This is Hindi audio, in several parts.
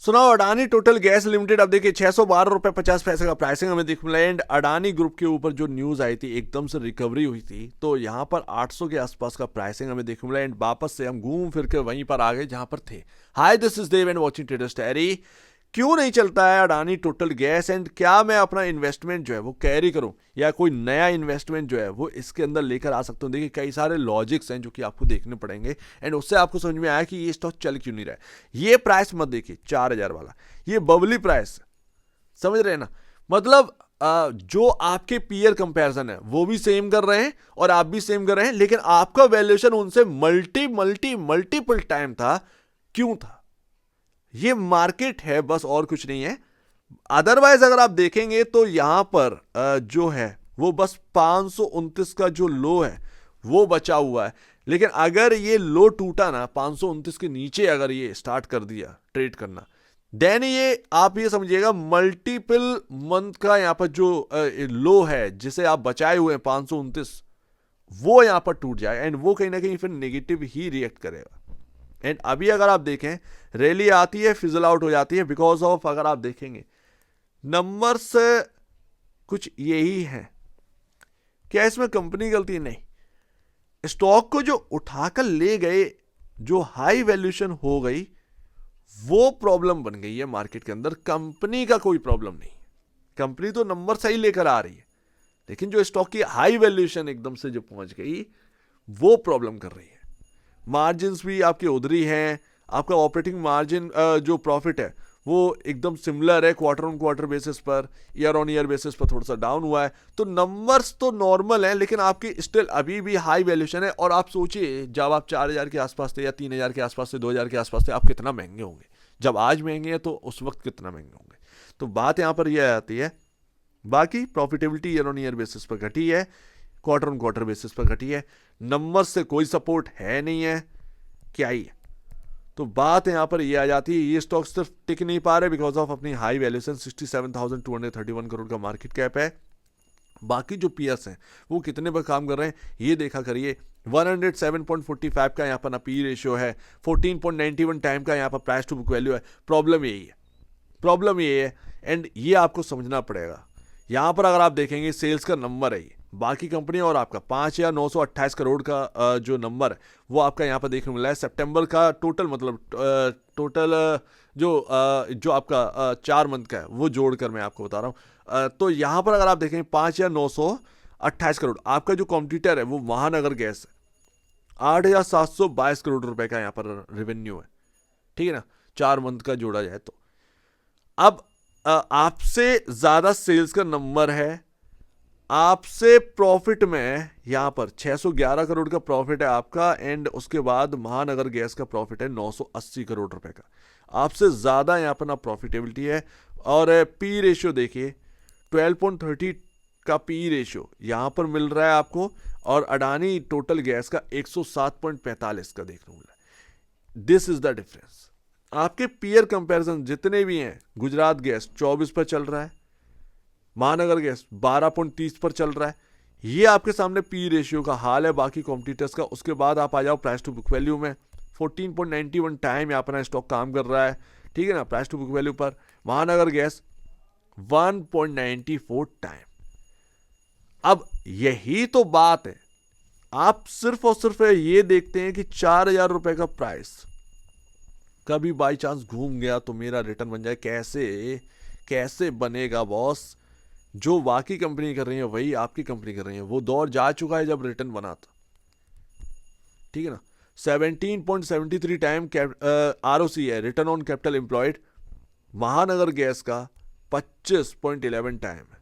सुनाओ अडानी टोटल गैस लिमिटेड, अब देखिए 612 रुपए 50 पैसे का प्राइसिंग हमें दिख मिला। एंड अडानी ग्रुप के ऊपर जो न्यूज आई थी एकदम से रिकवरी हुई थी, तो यहाँ पर 800 के आसपास का प्राइसिंग हमें दिख मिला। एंड वापस से हम घूम फिर के वहीं पर आ गए जहां पर थे। Hi, this is Dev and watching traders diary. क्यों नहीं चलता है अडानी टोटल गैस, एंड क्या मैं अपना इन्वेस्टमेंट जो है वो कैरी करूं, या कोई नया इन्वेस्टमेंट जो है वो इसके अंदर लेकर आ सकता हूं। देखिए कई सारे लॉजिक्स हैं जो कि आपको देखने पड़ेंगे, एंड उससे आपको समझ में आया कि ये स्टॉक चल क्यों नहीं रहा है। ये प्राइस मत देखिए 4000 वाला, ये बबली प्राइस, समझ रहे हैं ना। मतलब जो आपके पीयर कंपैरिजन है वो भी सेम कर रहे हैं और आप भी सेम कर रहे हैं, लेकिन आपका वैल्यूएशन उनसे मल्टीपल टाइम था। क्यों था? ये मार्केट है, बस और कुछ नहीं है। अदरवाइज अगर आप देखेंगे तो यहां पर जो है वो बस 529 का जो लो है वो बचा हुआ है। लेकिन अगर ये लो टूटा ना 529 के नीचे, अगर ये स्टार्ट कर दिया ट्रेड करना, देन ये आप ये समझिएगा मल्टीपल मंथ का यहां पर जो लो है जिसे आप बचाए हुए हैं 529, वो यहां पर टूट जाए, एंड वो कहीं ना कहीं फिर नेगेटिव ही रिएक्ट करेगा। एंड अभी अगर आप देखें रैली आती है, फिजल आउट हो जाती है, बिकॉज ऑफ, अगर आप देखेंगे नंबर्स कुछ यही है। क्या इसमें कंपनी गलती? नहीं, स्टॉक को जो उठाकर ले गए, जो हाई वैल्यूएशन हो गई, वो प्रॉब्लम बन गई है मार्केट के अंदर। कंपनी का कोई प्रॉब्लम नहीं, कंपनी तो नंबर सही लेकर आ रही है, लेकिन जो स्टॉक की हाई वैल्यूएशन एकदम से जो पहुंच गई वो प्रॉब्लम कर रही है। मार्जिन भी आपके उधरी हैं, आपका ऑपरेटिंग मार्जिन जो प्रॉफिट है वो एकदम सिमिलर है क्वार्टर ऑन क्वार्टर बेसिस पर, ईयर ऑन ईयर बेसिस पर थोड़ा सा डाउन हुआ है। तो नंबर्स तो नॉर्मल है, लेकिन आपकी स्टिल अभी भी हाई वैल्यूएशन है। और आप सोचिए जब आप 4000 के आसपास थे या 3000 के आसपास थे, 2000 के आसपास थे, आप कितना महंगे होंगे। जब आज महंगे हैं तो उस वक्त कितना महंगे होंगे। तो बात यहां पर यह आती है। बाकी profitability year on year basis पर घटी है, क्वार्टर ऑन क्वार्टर बेसिस पर घटी है, नंबर से कोई सपोर्ट है नहीं है, क्या ही है। तो बात यहां पर ये आ जाती है, ये स्टॉक सिर्फ टिक नहीं पा रहे बिकॉज ऑफ अपनी हाई वैल्यूएशन। 67,231 करोड़ का मार्केट कैप है। बाकी जो पीएस हैं वो कितने पर काम कर रहे हैं ये देखा करिए। 107.45 का यहाँ पर पी रेशियो है, 14.91 टाइम का यहाँ पर प्राइस टू बुक वैल्यू है। प्रॉब्लम यही है, प्रॉब्लम ये है, एंड ये आपको समझना पड़ेगा। यहां पर अगर आप देखेंगे सेल्स का नंबर है ये, बाकी कंपनी और आपका 5,928 करोड़ का जो नंबर है वो आपका यहाँ पर देखने मिला है। सितंबर का टोटल, मतलब टोटल जो आपका 4 मंथ का है वो जोड़कर मैं आपको बता रहा हूँ। तो यहाँ पर अगर आप देखें 5,928 करोड़, आपका जो कॉम्पिटिटर है वो महानगर गैस है, 8,722 करोड़ रुपए का यहाँ पर रेवेन्यू है, ठीक है ना, 4 मंथ का जोड़ा जाए तो। अब आपसे ज्यादा सेल्स का नंबर है, आपसे प्रॉफिट में यहां पर 611 करोड़ का प्रॉफिट है आपका, एंड उसके बाद महानगर गैस का प्रॉफिट है 980 करोड़ रुपए का। आपसे ज्यादा यहां पर ना प्रॉफिटेबिलिटी है। और पी रेशियो देखिए 12.30 का पी रेशियो यहां पर मिल रहा है आपको, और अडानी टोटल गैस का 107.45 का देखने मिल रहा है। This is the difference. आपके पीयर कंपैरिजन जितने भी हैं, गुजरात गैस 24 पर चल रहा है, महानगर गैस 12.30 पर चल रहा है। ये आपके सामने पी रेशियो का हाल है बाकी कॉम्पिटिटर्स का। उसके बाद आप आ जाओ प्राइस टू बुक वैल्यू में, 14.91 टाइम यहाँ पर स्टॉक काम कर रहा है, ठीक है ना, प्राइस टू बुक वैल्यू पर। महानगर गैस 1.94 टाइम। अब यही तो बात है, आप सिर्फ और सिर्फ ये देखते हैं कि 4,000 रुपए का प्राइस कभी बाई चांस घूम गया तो मेरा रिटर्न बन जाए। कैसे बनेगा बॉस? जो बाकी कंपनी कर रही है वही आपकी कंपनी कर रही है। वो दौर जा चुका है जब रिटर्न बना था, ठीक है ना। 17.73 टाइम आरओसी है, रिटर्न ऑन कैपिटल एम्प्लॉयड, महानगर गैस का 25.11 टाइम है।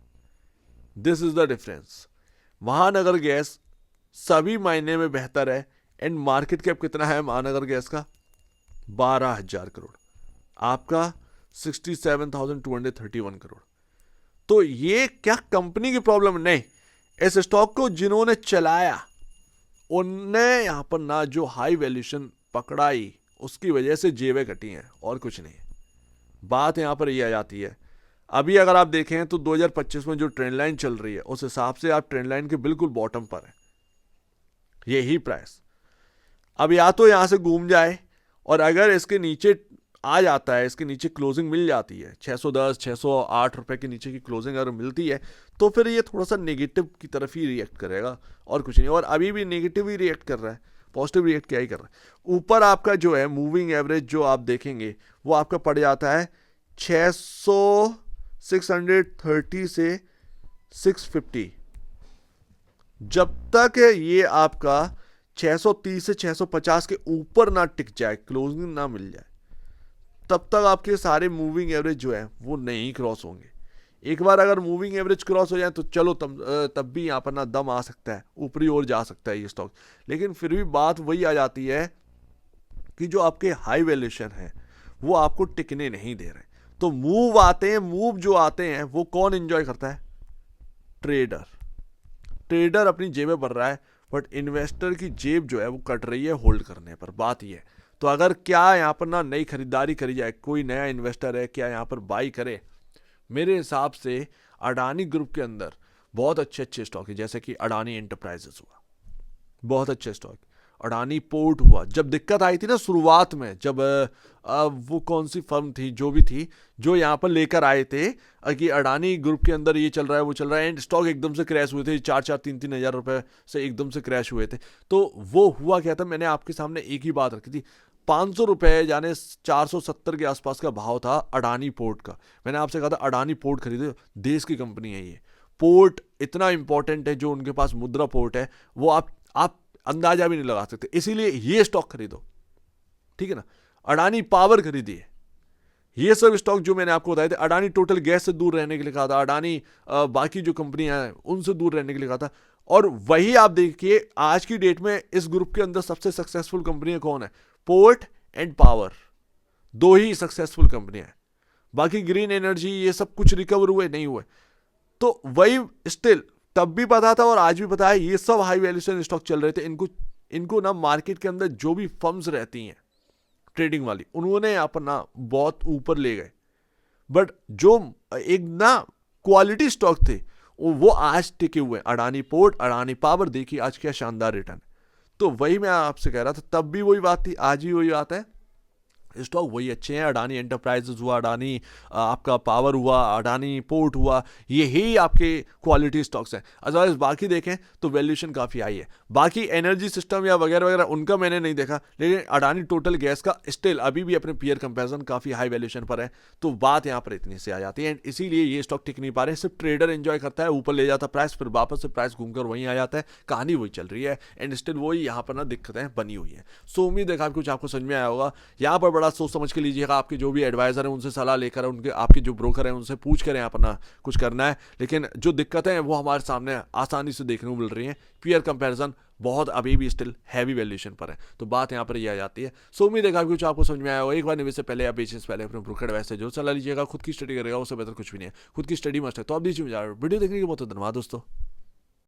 This is the difference. महानगर गैस सभी मायने में बेहतर है, एंड मार्केट कैप कितना है महानगर गैस का? 12,000 करोड़, आपका 67,231 करोड़। तो ये क्या कंपनी की प्रॉब्लम? नहीं, इस स्टॉक को जिन्होंने चलाया उनने यहां पर ना जो हाई वैल्यूएशन पकड़ाई उसकी वजह से जेबें कटी हैं, और कुछ नहीं। बात यहां पर यह आ जाती है, अभी अगर आप देखें तो 2025 में जो ट्रेंड लाइन चल रही है उस हिसाब से आप ट्रेंड लाइन के बिल्कुल बॉटम पर है। यही प्राइस अब या तो यहां से घूम जाए, और अगर इसके नीचे आ जाता है, इसके नीचे क्लोजिंग मिल जाती है 610 608 रुपए के नीचे की क्लोजिंग अगर मिलती है तो फिर ये थोड़ा सा नेगेटिव की तरफ ही रिएक्ट करेगा और कुछ नहीं। और अभी भी नेगेटिव ही रिएक्ट कर रहा है, पॉजिटिव रिएक्ट क्या ही कर रहा है। ऊपर आपका जो है मूविंग एवरेज जो आप देखेंगे वो आपका पड़ जाता है 630 से 650। जब तक ये आपका 630 से 650 के ऊपर ना टिक जाए, क्लोजिंग ना मिल जाए, तब तक आपके सारे मूविंग एवरेज जो है वो नहीं क्रॉस होंगे। एक बार अगर मूविंग एवरेज क्रॉस हो जाए तो चलो तब भी यहाँ पर ना दम आ सकता है, ऊपरी ओर जा सकता है ये स्टॉक। लेकिन फिर भी बात वही आ जाती है कि जो आपके हाई वैल्यूएशन है वो आपको टिकने नहीं दे रहे। तो मूव आते हैं, मूव जो आते हैं वो कौन एंजॉय करता है? ट्रेडर। ट्रेडर अपनी जेबें भर रहा है, बट इन्वेस्टर की जेब जो है वो कट रही है होल्ड करने पर। बात ये है, तो अगर क्या यहाँ पर ना नई खरीदारी करी जाए, कोई नया इन्वेस्टर है क्या यहाँ पर बाई करे? मेरे हिसाब से अडानी ग्रुप के अंदर बहुत अच्छे अच्छे स्टॉक है, जैसे कि अडानी एंटरप्राइजेस हुआ, बहुत अच्छे स्टॉक। अडानी पोर्ट हुआ, जब दिक्कत आई थी ना शुरुआत में, जब वो कौन सी फर्म थी जो भी थी जो यहाँ पर लेकर आए थे कि अडानी ग्रुप के अंदर ये चल रहा है वो चल रहा है, एंड स्टॉक एकदम से क्रैश हुए थे, 4-4 3-3 हज़ार रुपए से एकदम से क्रैश हुए थे। तो वो हुआ क्या था, मैंने आपके सामने एक ही बात रखी थी, 500 रुपए यानी 470 के आसपास का भाव था अडानी पोर्ट का। मैंने आपसे कहा था अडानी पोर्ट खरीदो, देश की कंपनी है ये। पोर्ट इतना इंपॉर्टेंट है, जो उनके पास मुद्रा पोर्ट है वो आप अंदाजा भी नहीं लगा सकते, इसीलिए ये स्टॉक खरीदो, ठीक है ना। अडानी पावर खरीदिए, ये सब स्टॉक जो मैंने आपको बताए थे। अडानी टोटल गैस से दूर रहने के लिए कहा था, अडानी बाकी जो कंपनियां हैं उनसे दूर रहने के लिए कहा था। और वही आप देखिए आज की डेट में इस ग्रुप के अंदर सबसे सक्सेसफुल कंपनियां कौन है? पोर्ट एंड पावर, दो ही सक्सेसफुल कंपनियां हैं। बाकी ग्रीन एनर्जी ये सब कुछ रिकवर हुए नहीं हुए। तो वही स्टिल तब भी पता था और आज भी पता है, ये सब हाई वैल्यूएशन स्टॉक चल रहे थे। इनको ना मार्केट के अंदर जो भी फर्म्स रहती हैं ट्रेडिंग वाली, उन्होंने यहाँ पर ना बहुत ऊपर ले गए, बट जो एक ना क्वालिटी स्टॉक थे वो आज टिके हुए हैं। अडानी पोर्ट, अडानी पावर, देखिए आज क्या शानदार रिटर्न। तो वही मैं आपसे कह रहा था, तब भी वही बात थी, आज भी वही बात है, स्टॉक वही अच्छे हैं। अडानी एंटरप्राइजेस हुआ, अडानी आपका पावर हुआ, अडानी पोर्ट हुआ, यही आपके क्वालिटी स्टॉक्स हैं। अदरवाइज बाकी देखें तो वैल्यूएशन काफ़ी हाई है। बाकी एनर्जी सिस्टम या वगैरह वगैरह उनका मैंने नहीं देखा, लेकिन अडानी टोटल गैस का स्टिल अभी भी अपने पीयर कंपैरिजन काफ़ी हाई वैल्यूएशन पर है। तो बात यहाँ पर इतनी से आ जाती है, एंड इसीलिए ये स्टॉक टिक नहीं पा रहे। सिर्फ ट्रेडर एंजॉय करता है, ऊपर ले जाता प्राइस, फिर वापस से प्राइस घूमकर वहीं आ जाता है। कहानी वही चल रही है, एंड स्टिल वही यहाँ पर ना दिक्कतें बनी हुई हैं। सो उम्मीद है काफ़ी कुछ आपको समझ में आया होगा। यहाँ पर बड़ा सोच समझ के लीजिएगा, आपके जो भी एडवाइजर हैं उनसे सलाह लेकर, उनके आपके जो ब्रोकर हैं उनसे पूछ कर यहाँ पर ना कुछ करना है। लेकिन जो दिक्कतें हैं वो हमारे सामने आसानी से देखने को मिल रही हैं। पीयर कंपैरिजन बहुत अभी भी स्टिल हैवी वैल्यूएशन पर है, तो बात यहाँ पर ये आ जाती है। सो उम्मीद है काफी कुछ आपको समझ में आया होगा। एक बार निवेश से पहले या बेचने से पहले अपने ब्रोकर एडवाइस से जो सलाह लीजिएगा, खुद की स्टडी करेगा, उससे बेहतर कुछ भी नहीं है। खुद की स्टडी मस्ट है। तो आप दीजिए वीडियो देखने के बहुत धन्यवाद दोस्तों।